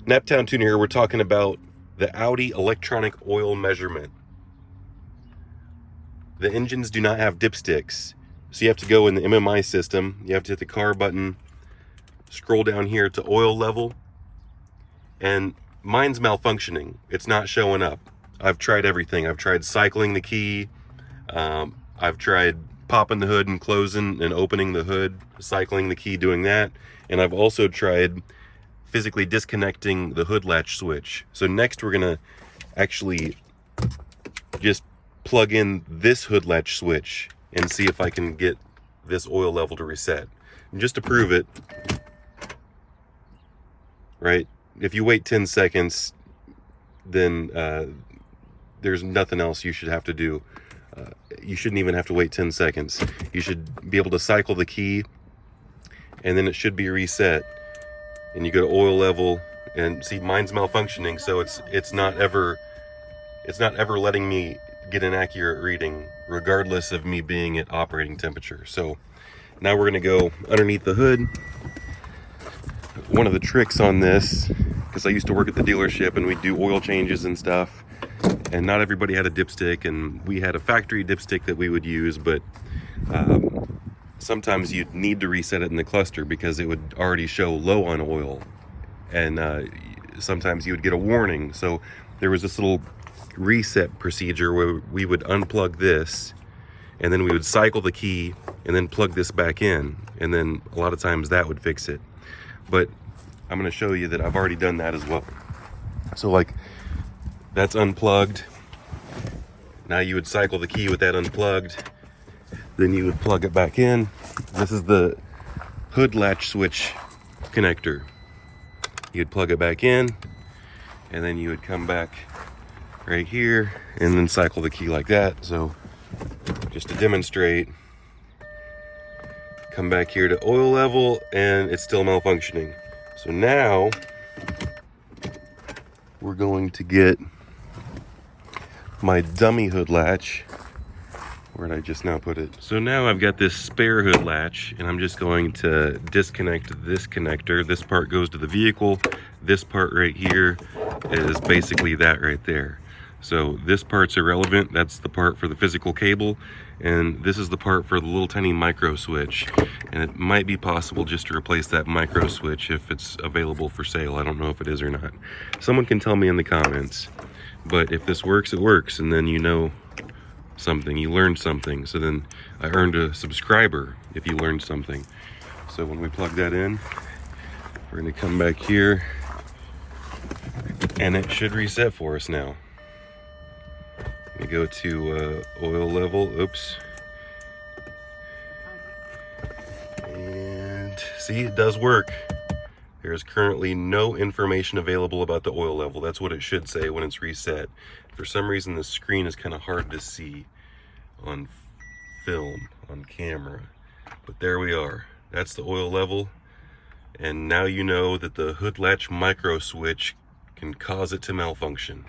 Naptown Tuner here. We're talking about the Audi electronic oil measurement. The engines do not have dipsticks, so you have to go in the MMI system. You have to hit the car button, scroll down here to oil level, and mine's malfunctioning. It's not showing up. I've tried everything. I've tried cycling the key. I've tried popping the hood and closing and opening the hood, cycling the key, doing that. And I've also tried physically disconnecting the hood latch switch. So next we're gonna actually just plug in this hood latch switch and see if I can get this oil level to reset. And just to prove it, right, if you wait 10 seconds, then there's nothing else you should have to do. You shouldn't even have to wait 10 seconds. You should be able to cycle the key, and then it should be reset. And you go to oil level, and see, mine's malfunctioning, so it's not ever letting me get an accurate reading, regardless of me being at operating temperature. So now we're gonna go underneath the hood. One of the tricks on this, because I used to work at the dealership and we do oil changes and stuff, and not everybody had a dipstick, and we had a factory dipstick that we would use, but sometimes you'd need to reset it in the cluster because it would already show low on oil, and sometimes you would get a warning. So there was this little reset procedure where we would unplug this, and then we would cycle the key and then plug this back in, and then a lot of times that would fix it. But I'm going to show you that I've already done that as well. So like, that's unplugged. Now you would cycle the key with that unplugged, then you would plug it back in. This is the hood latch switch connector. You'd plug it back in, and then you would come back right here and then cycle the key like that. So just to demonstrate, come back here to oil level, and it's still malfunctioning. So now we're going to get my dummy hood latch. Where did I just now put it? So now I've got this spare hood latch, and I'm just going to disconnect this connector. This part goes to the vehicle. This part right here is basically that right there. So this part's irrelevant. That's the part for the physical cable, and this is the part for the little tiny micro switch. And it might be possible just to replace that micro switch if it's available for sale. I don't know if it is or not. Someone can tell me in the comments. But if this works, it works, and then you know something, you learned something. So then I earned a subscriber if you learned something. So when we plug that in, we're gonna come back here, and it should reset for us now. We go to oil level, oops. And see, it does work. There is currently no information available about the oil level. That's what it should say when it's reset. For some reason, the screen is kind of hard to see on film, on camera. But there we are. That's the oil level. And now you know that the hood latch micro switch can cause it to malfunction.